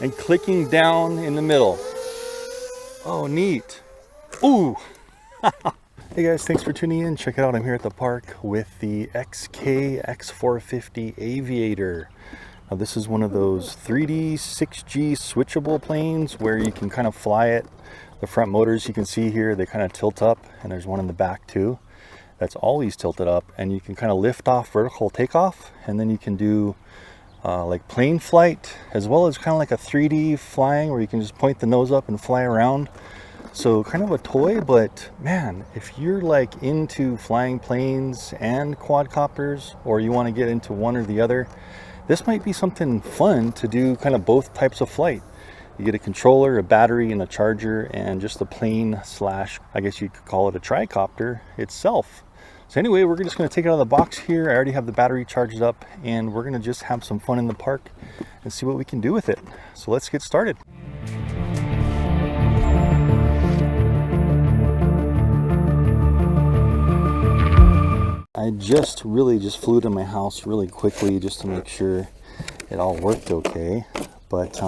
and clicking down in the middle. Oh, neat. Ooh. Hey guys, thanks for tuning in. Check it out, I'm here at the park with the X450 Aviator. Now this is one of those 3D 6G switchable planes where you can kind of fly it. The front motors you can see here, they kind of tilt up, and there's one in the back too. That's always tilted up, and you can kind of lift off vertical takeoff, and then you can do like plane flight, as well as kind of like a 3D flying where you can just point the nose up and fly around. So kind of a toy, but man, if you're like into flying planes and quadcopters, or you want to get into one or the other, this might be something fun to do, kind of both types of flight. You get a controller, a battery, and a charger, and just a plane slash, I guess you could call it a tricopter itself. So anyway, we're just going to take it out of the box here. I already have the battery charged up, and we're going to just have some fun in the park and see what we can do with it. So let's get started. I just flew to my house really quickly just to make sure it all worked okay, but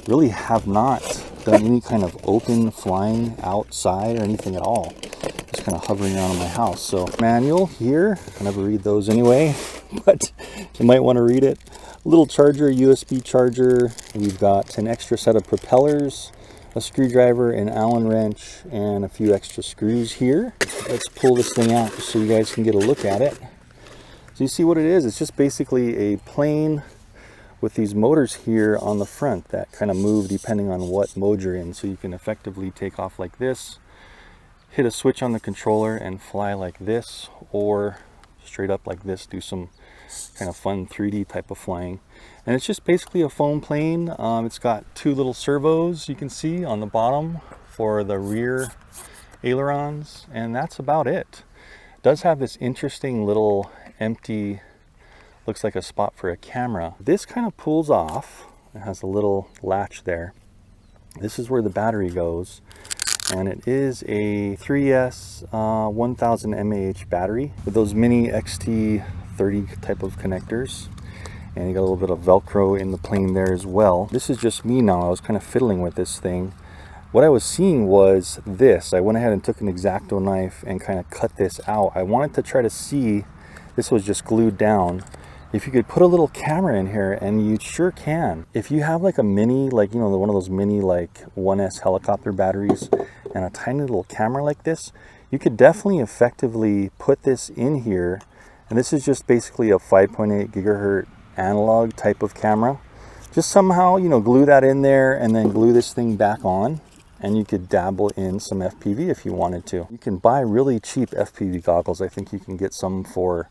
really have not done any kind of open flying outside or anything at all. Just kind of hovering around in my house. So manual here, I never read those anyway, but you might want to read it. A little charger, USB charger. We've got an extra set of propellers, a screwdriver, an Allen wrench, and a few extra screws here. Let's pull this thing out so you guys can get a look at it. So you see what it is. It's just basically a plane with these motors here on the front that kind of move depending on what mode you're in. So you can effectively take off like this, hit a switch on the controller and fly like this, or straight up like this, do some kind of fun 3D type of flying. And it's just basically a foam plane. It's got two little servos you can see on the bottom for the rear ailerons, and that's about it. It does have this interesting little empty, looks like a spot for a camera. This kind of pulls off. It has a little latch there. This is where the battery goes, and it is a 3S 1000 mAh battery with those mini XT30 type of connectors. And you got a little bit of Velcro in the plane there as well. This is just me now. I was kind of fiddling with this thing. What I was seeing was this. I went ahead and took an X-Acto knife and kind of cut this out. I wanted to try to see, this was just glued down, if you could put a little camera in here, and you sure can. If you have like a mini, like, you know, one of those mini like 1S helicopter batteries and a tiny little camera like this, you could definitely effectively put this in here. And this is just basically a 5.8 gigahertz analog type of camera. Just somehow, you know, glue that in there and then glue this thing back on, and you could dabble in some FPV if you wanted to. You can buy really cheap FPV goggles. I think you can get some for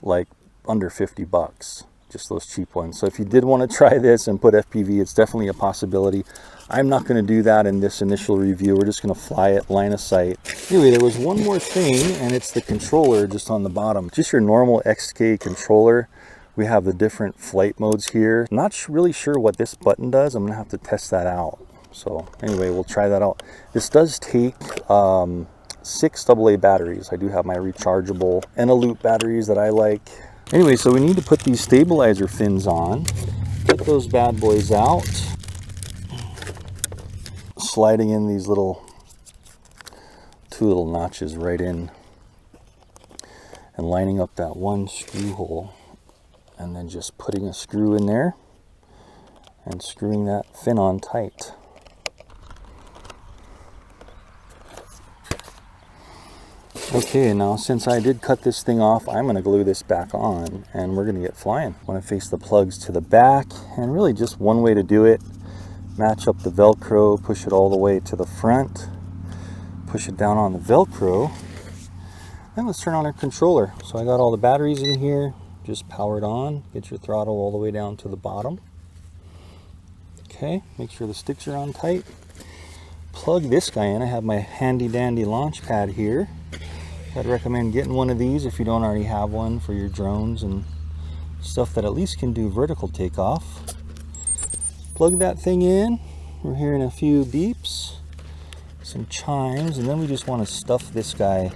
like under 50 bucks, just those cheap ones. So if you did want to try this and put FPV, it's definitely a possibility. I'm not going to do that in this initial review. We're just going to fly it line of sight. Anyway, there was one more thing, and it's the controller just on the bottom. Just your normal XK controller. We have the different flight modes here. Not really sure what this button does. I'm gonna have to test that out. So anyway, we'll try that out. This does take 6 AA batteries. I do have my rechargeable Eneloop batteries that I like. Anyway, so we need to put these stabilizer fins on. Get those bad boys out. Sliding in these two little notches right in, and lining up that one screw hole. And then just putting a screw in there and screwing that fin on tight. Okay, now since I did cut this thing off, I'm going to glue this back on, and we're going to get flying. I want to face the plugs to the back, and really just one way to do it. Match up the Velcro, push it all the way to the front, push it down on the Velcro, then let's turn on our controller. So I got all the batteries in here. Just power it on, get your throttle all the way down to the bottom. Okay, make sure the sticks are on tight. Plug this guy in. I have my handy dandy launch pad here. I'd recommend getting one of these if you don't already have one for your drones and stuff that at least can do vertical takeoff. Plug that thing in. We're hearing a few beeps, some chimes, and then we just want to stuff this guy,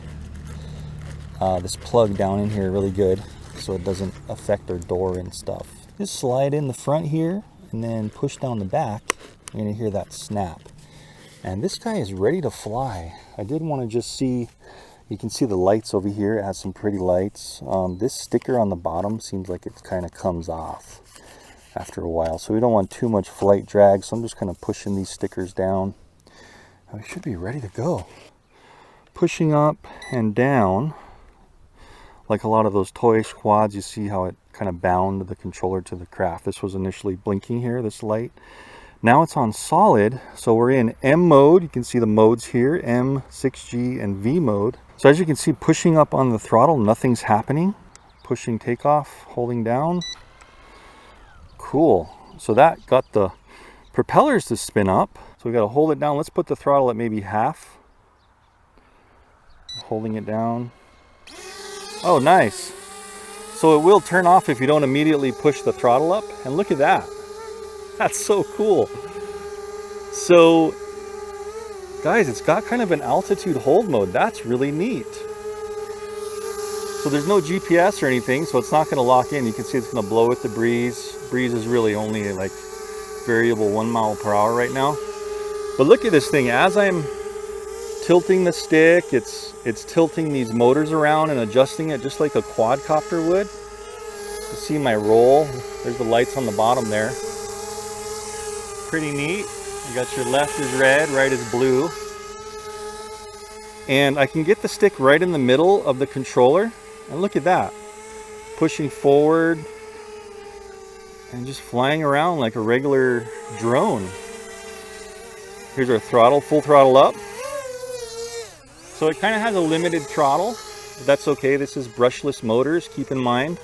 this plug down in here really good, so it doesn't affect our door and stuff. Just slide in the front here, and and then push down the back, you're going to hear that snap. And this guy is ready to fly. I did want to just see, you can see the lights over here. It has some pretty lights. This sticker on the bottom seems like it kind of comes off after a while, so we don't want too much flight drag, so I'm just kind of pushing these stickers down. We should be ready to go. Pushing up and down, like a lot of those toy quads, you see how it kind of bound the controller to the craft. This was initially blinking here, this light. Now it's on solid, so we're in M mode. You can see the modes here, M, 6G, and V mode. So as you can see, pushing up on the throttle, nothing's happening. Pushing takeoff, holding down. Cool. So that got the propellers to spin up. So we got to hold it down. Let's put the throttle at maybe half. Holding it down. Oh, nice. So it will turn off if you don't immediately push the throttle up. And look at that. That's so cool. So, guys, it's got kind of an altitude hold mode. That's really neat. So there's no GPS or anything, so it's not going to lock in. You can see it's going to blow with the breeze. Breeze is really only like variable 1 mile per hour right now. But look at this thing. As I'm tilting the stick, it's tilting these motors around and adjusting it just like a quadcopter would. You see my roll. There's the lights on the bottom there. Pretty neat. You got your left is red, right is blue. And I can get the stick right in the middle of the controller. And look at that. Pushing forward and just flying around like a regular drone. Here's our throttle, full throttle up. So it kind of has a limited throttle. That's okay. This is brushless motors, keep in mind.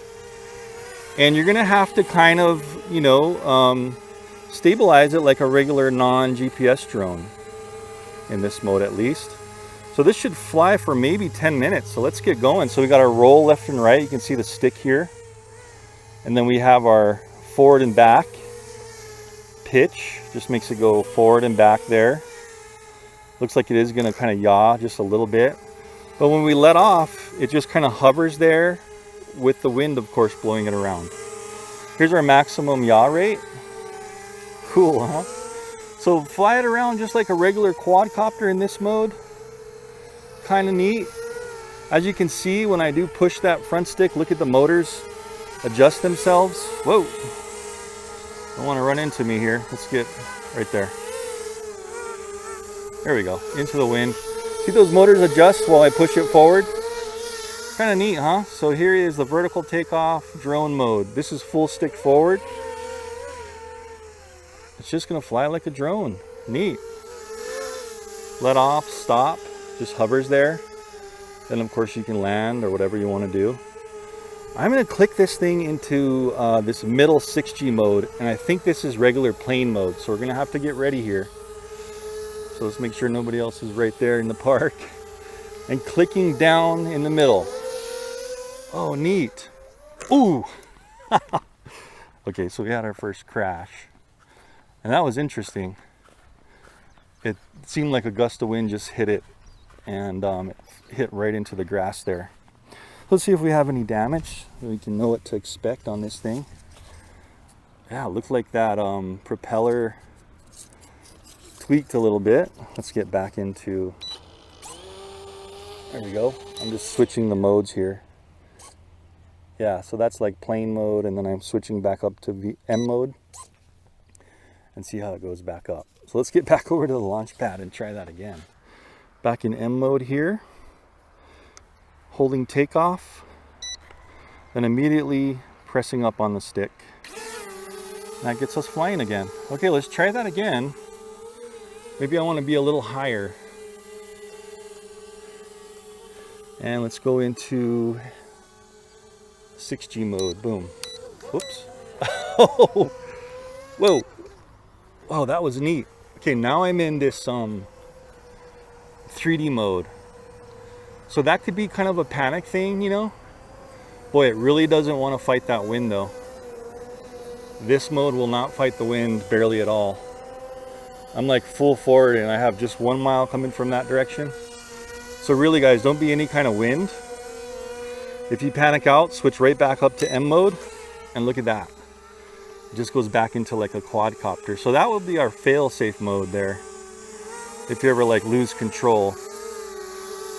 And you're going to have to kind of, you know, stabilize it like a regular non-GPS drone in this mode at least. So this should fly for maybe 10 minutes. So let's get going. So we got our roll left and right. You can see the stick here. And then we have our forward and back pitch. Just makes it go forward and back there. Looks like it is going to kind of yaw just a little bit. But when we let off, it just kind of hovers there with the wind, of course, blowing it around. Here's our maximum yaw rate. Cool, huh? So fly it around just like a regular quadcopter in this mode. Kind of neat. As you can see, when I do push that front stick, look at the motors adjust themselves. Whoa. Don't want to run into me here. Let's get right there. There we go. Into the wind. See those motors adjust while I push it forward? Kind of neat, huh? So here is the vertical takeoff drone mode. This is full stick forward. It's just going to fly like a drone. Neat. Let off, stop, just hovers there. Then of course you can land or whatever you want to do. I'm going to click this thing into this middle 6G mode, and I think this is regular plane mode. So we're going to have to get ready here. So let's make sure nobody else is right there in the park. And clicking down in the middle. Oh, neat. Ooh. Okay, so we had our first crash. And that was interesting. It seemed like a gust of wind just hit it, and it hit right into the grass there. Let's see if we have any damage. We can know what to expect on this thing. Yeah, it looked like that propeller tweaked a little bit. Let's get back into... There we go. I'm just switching the modes here. Yeah, so that's like plane mode, and then I'm switching back up to M mode and see how it goes back up. So let's get back over to the launch pad and try that again. Back in M mode here. Holding takeoff, then immediately pressing up on the stick. That gets us flying again. Okay, let's try that again. Maybe I want to be a little higher. And let's go into 6G mode. Boom. Whoops. Oh, whoa. Wow, that was neat. Okay, now I'm in this 3D mode. So that could be kind of a panic thing, you know? Boy, it really doesn't want to fight that wind though. This mode will not fight the wind barely at all. I'm like full forward and I have just 1 mile coming from that direction. So really guys, don't be any kind of wind. If you panic out, switch right back up to M mode and look at that. It just goes back into like a quadcopter. So that would be our fail-safe mode there. If you ever like lose control.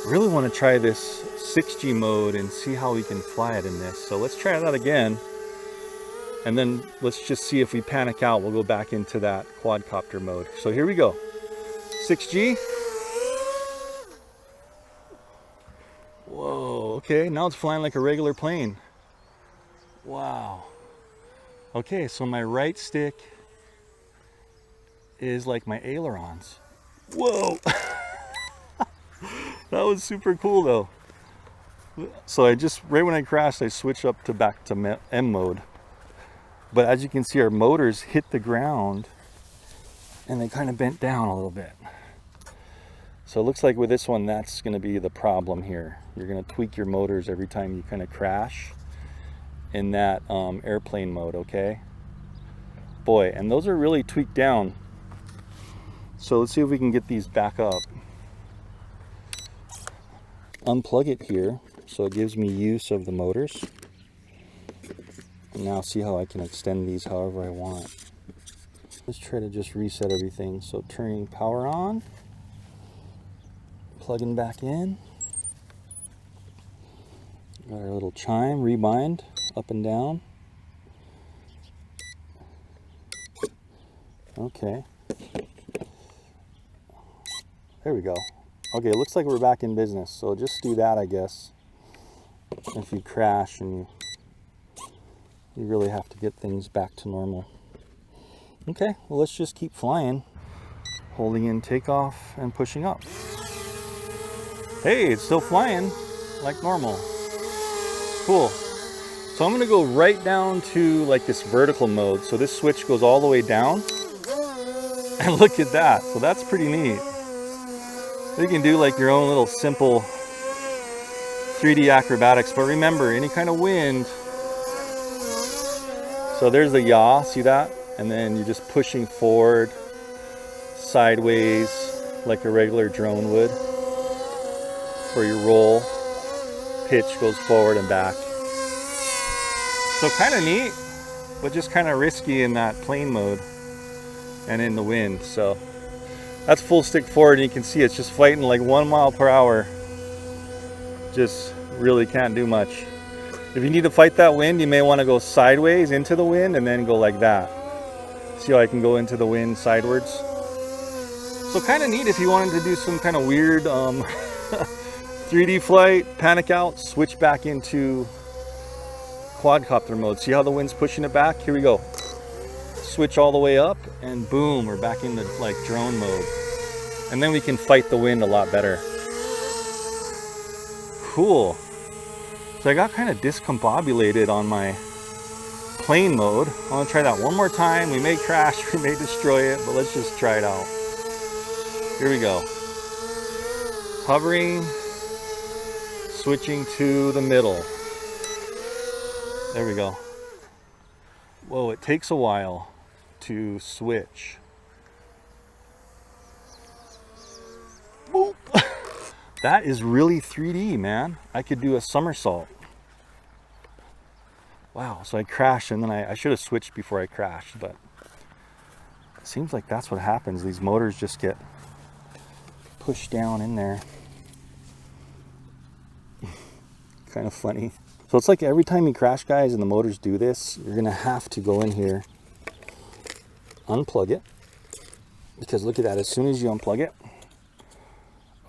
Really want to try this 6G mode and see how we can fly it in this. So let's try that again. And then let's just see if we panic out, we'll go back into that quadcopter mode. So here we go. 6G. Whoa, okay, now it's flying like a regular plane. Wow. Okay, so my right stick is like my ailerons. Whoa. That was super cool though. So I just, right when I crashed, I switched up to back to M mode. But as you can see, our motors hit the ground and they kind of bent down a little bit. So it looks like with this one, that's going to be the problem here. You're going to tweak your motors every time you kind of crash in that airplane mode, okay? Boy, and those are really tweaked down. So let's see if we can get these back up. Unplug it here so it gives me use of the motors. And now see how I can extend these however I want. Let's try to just reset everything. So turning power on, plugging back in. Got our little chime, rebind, up and down. Okay. There we go. Okay, it looks like we're back in business. So just do that, I guess. If you crash and you really have to get things back to normal. Okay, well let's just keep flying. Holding in takeoff and pushing up. Hey, it's still flying like normal. Cool. So I'm gonna go right down to like this vertical mode. So this switch goes all the way down. And look at that. So that's pretty neat. You can do like your own little simple 3D acrobatics, but remember, any kind of wind. So there's the yaw, see that? And then you're just pushing forward, sideways, like a regular drone would. For your roll, pitch goes forward and back. So kind of neat, but just kind of risky in that plane mode and in the wind. So that's full stick forward, and you can see it's just fighting like 1 mile per hour. Just really can't do much. If you need to fight that wind, you may want to go sideways into the wind and then go like that. See how I can go into the wind sidewards? So kind of neat if you wanted to do some kind of weird 3D flight, panic out, switch back into quadcopter mode. See how the wind's pushing it back? Here we go. Switch all the way up and boom, we're back into like drone mode. And then we can fight the wind a lot better. Cool. So I got kind of discombobulated on my plane mode. I want to try that one more time. We may crash, we may destroy it, but let's just try it out. Here we go. Hovering, switching to the middle. There we go. Whoa, it takes a while to switch. Boop. That is really 3D, man. I could do a somersault. Wow, so I crashed and then I should have switched before I crashed, but it seems like that's what happens. These motors just get pushed down in there. Kind of funny. So it's like every time you crash, guys, and the motors do this, you're gonna have to go in here, unplug it, because look at that, as soon as you unplug it,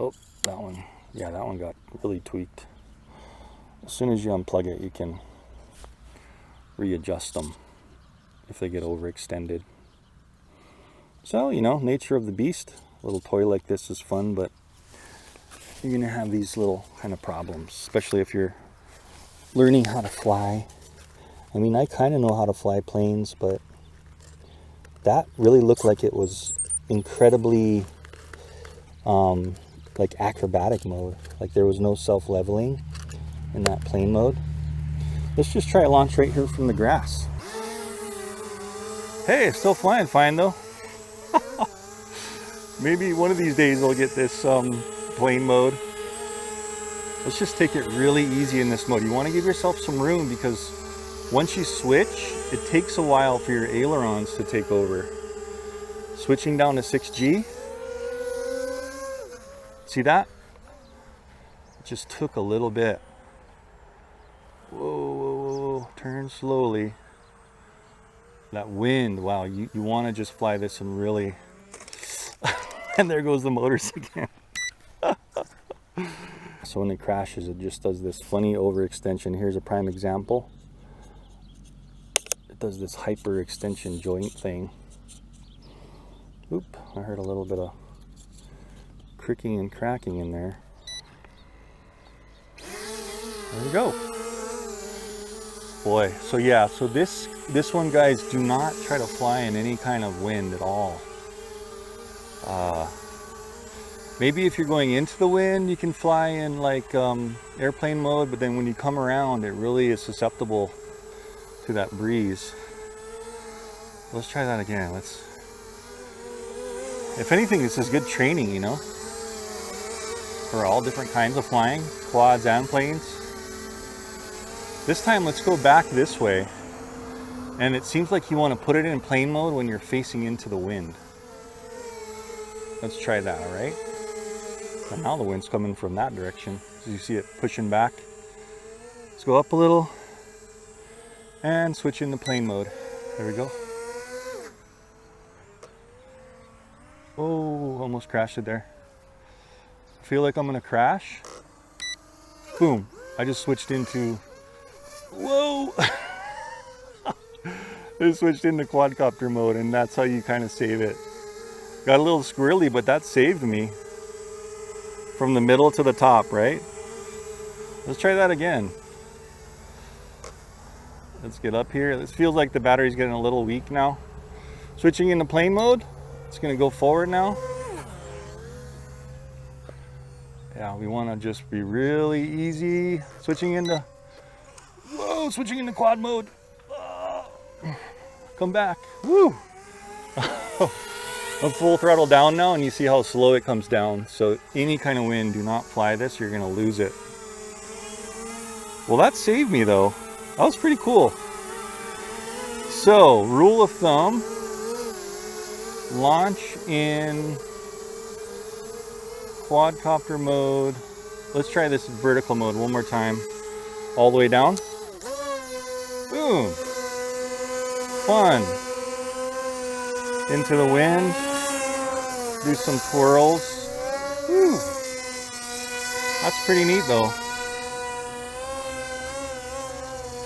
oh, that one, yeah, that one got really tweaked. As soon as you unplug it, you can readjust them if they get overextended. So, you know, nature of the beast. A little toy like this is fun, but you're gonna have these little kind of problems, especially if you're learning how to fly. I mean, I kind of know how to fly planes, but that really looked like it was incredibly like acrobatic mode. Like there was no self-leveling in that plane mode. Let's just try a launch right here from the grass. Hey, it's still flying fine though. Maybe one of these days I'll get this plane mode. Let's just take it really easy in this mode. You want to give yourself some room, because once you switch, it takes a while for your ailerons to take over. Switching down to 6G. See that? It just took a little bit. Whoa, whoa, whoa. Turn slowly. That wind, wow, you want to just fly this and really... And there goes the motors again. So when it crashes, it just does this funny overextension. Here's a prime example. It does this hyper extension joint thing. Oop, I heard a little bit of cricking and cracking in there. There we go. Boy, so yeah, so this one, guys, do not try to fly in any kind of wind at all. Maybe if you're going into the wind, you can fly in like airplane mode, but then when you come around, it really is susceptible to that breeze. Let's try that again. If anything, this is good training, you know, for all different kinds of flying, quads and planes. This time, let's go back this way. And it seems like you want to put it in plane mode when you're facing into the wind. Let's try that, all right? And now the wind's coming from that direction. So you see it pushing back. Let's go up a little and switch into plane mode. There we go. Oh, almost crashed it there. I feel like I'm gonna crash. Boom, I just switched into, whoa. I switched into quadcopter mode, and that's how you kind of save it. Got a little squirrely, but that saved me. From the middle to the top, right? Let's try that again. Let's get up here. This feels like the battery's getting a little weak now. Switching into plane mode. It's gonna go forward now. Yeah, we wanna just be really easy. Switching into quad mode. Come back, woo. I'm full throttle down now, and you see how slow it comes down. So any kind of wind, do not fly this, you're gonna lose it. Well, that saved me though. That was pretty cool. So, rule of thumb, launch in quadcopter mode. Let's try this vertical mode one more time. All the way down. Boom. Fun. Into the wind. Do some twirls. Woo. That's pretty neat though.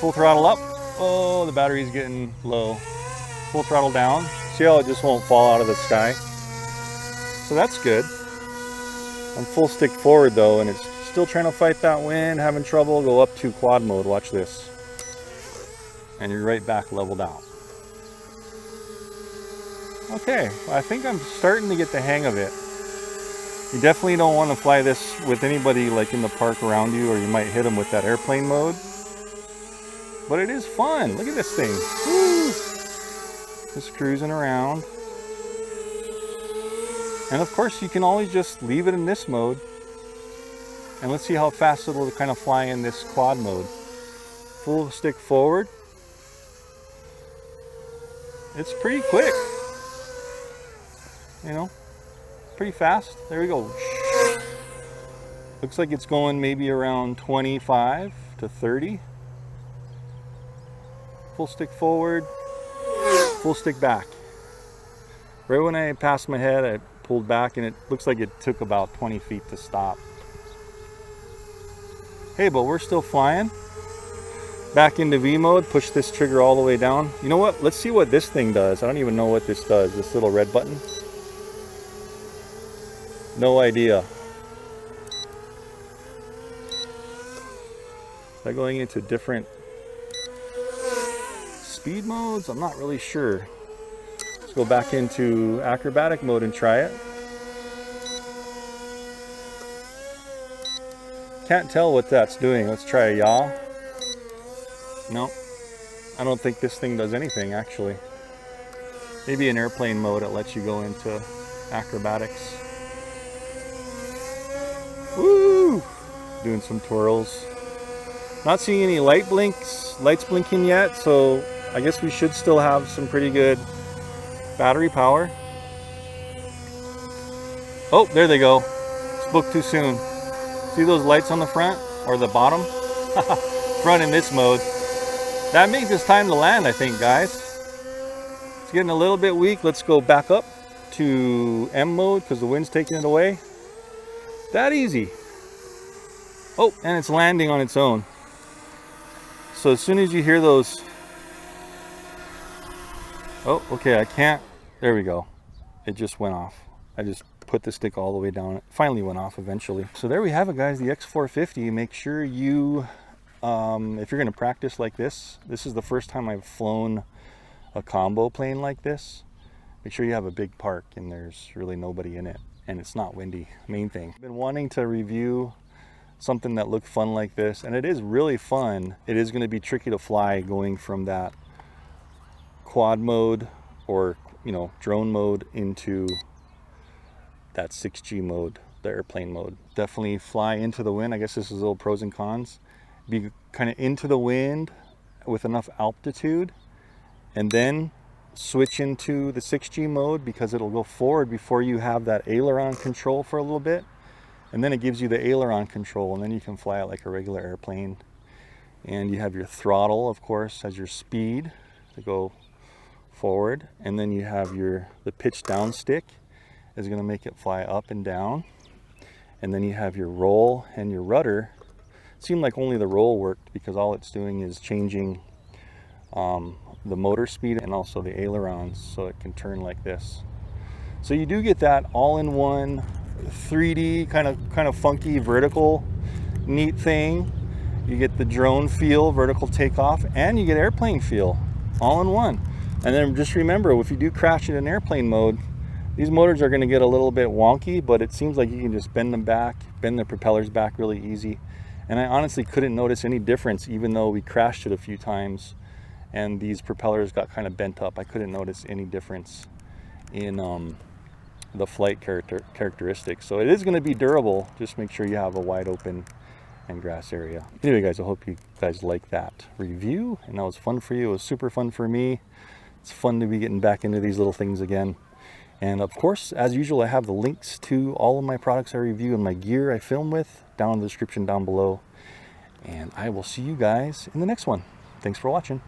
Full throttle up. Oh, the battery's getting low. Full throttle down. See how it just won't fall out of the sky? So that's good. I'm full stick forward though, and it's still trying to fight that wind, having trouble. Go up to quad mode, watch this. And you're right back leveled out. Okay, I think I'm starting to get the hang of it. You definitely don't want to fly this with anybody like in the park around you, or you might hit them with that airplane mode. But it is fun. Look at this thing. Woo! Just cruising around. And of course, you can always just leave it in this mode. And let's see how fast it'll kind of fly in this quad mode. Full stick forward. It's pretty quick. You know, pretty fast. There we go. Looks like it's going maybe around 25 to 30. Full stick forward, full stick back. Right when I passed my head, I pulled back, and it looks like it took about 20 feet to stop. Hey, but we're still flying. Back into V mode, push this trigger all the way down. You know what? Let's see what this thing does. I don't even know what this does, this little red button. No idea. Is that going into different speed modes? I'm not really sure. Let's go back into acrobatic mode and try it. Can't tell what that's doing. Let's try a yaw. No, I don't think this thing does anything actually. Maybe in airplane mode it lets you go into acrobatics. Woo! Doing some twirls. Not seeing any lights blinking yet, so I guess we should still have some pretty good battery power. Oh, there they go. Spoke too soon. See those lights on the front or the bottom? Front in this mode. That means it's time to land, I think, guys. It's getting a little bit weak. Let's go back up to M mode because the wind's taking it away. That easy. Oh, and it's landing on its own. So as soon as you hear those... Oh, okay, I can't... There we go. It just went off. I just put the stick all the way down. It finally went off eventually. So there we have it, guys, the X450. Make sure you, if you're gonna practice like this is the first time I've flown a combo plane like this. Make sure you have a big park and there's really nobody in it and it's not windy, main thing. I've been wanting to review something that looked fun like this, and it is really fun. It is gonna be tricky to fly going from that quad mode or, you know, drone mode into that 6G mode, the airplane mode. Definitely fly into the wind. I guess this is little pros and cons. Be kind of into the wind with enough altitude and then switch into the 6G mode because it'll go forward before you have that aileron control for a little bit. And then it gives you the aileron control and then you can fly it like a regular airplane. And you have your throttle, of course, as your speed to go forward. And then you have the pitch down stick is going to make it fly up and down. And then you have your roll and your rudder. It seemed like only the roll worked because all it's doing is changing the motor speed and also the ailerons so it can turn like this. So you do get that all-in-one 3D kind of funky vertical neat thing. You get the drone feel, vertical takeoff, and you get airplane feel all in one. And then just remember, if you do crash it in airplane mode, these motors are going to get a little bit wonky, but it seems like you can just bend them back, bend the propellers back really easy. And I honestly couldn't notice any difference even though we crashed it a few times and these propellers got kind of bent up. I couldn't notice any difference in the flight characteristics. So it is going to be durable. Just make sure you have a wide open and grass area. Anyway, guys, I hope you guys like that review and that was fun for you. It was super fun for me. It's fun to be getting back into these little things again. And of course, as usual, I have the links to all of my products I review and my gear I film with down in the description down below. And I will see you guys in the next one. Thanks for watching.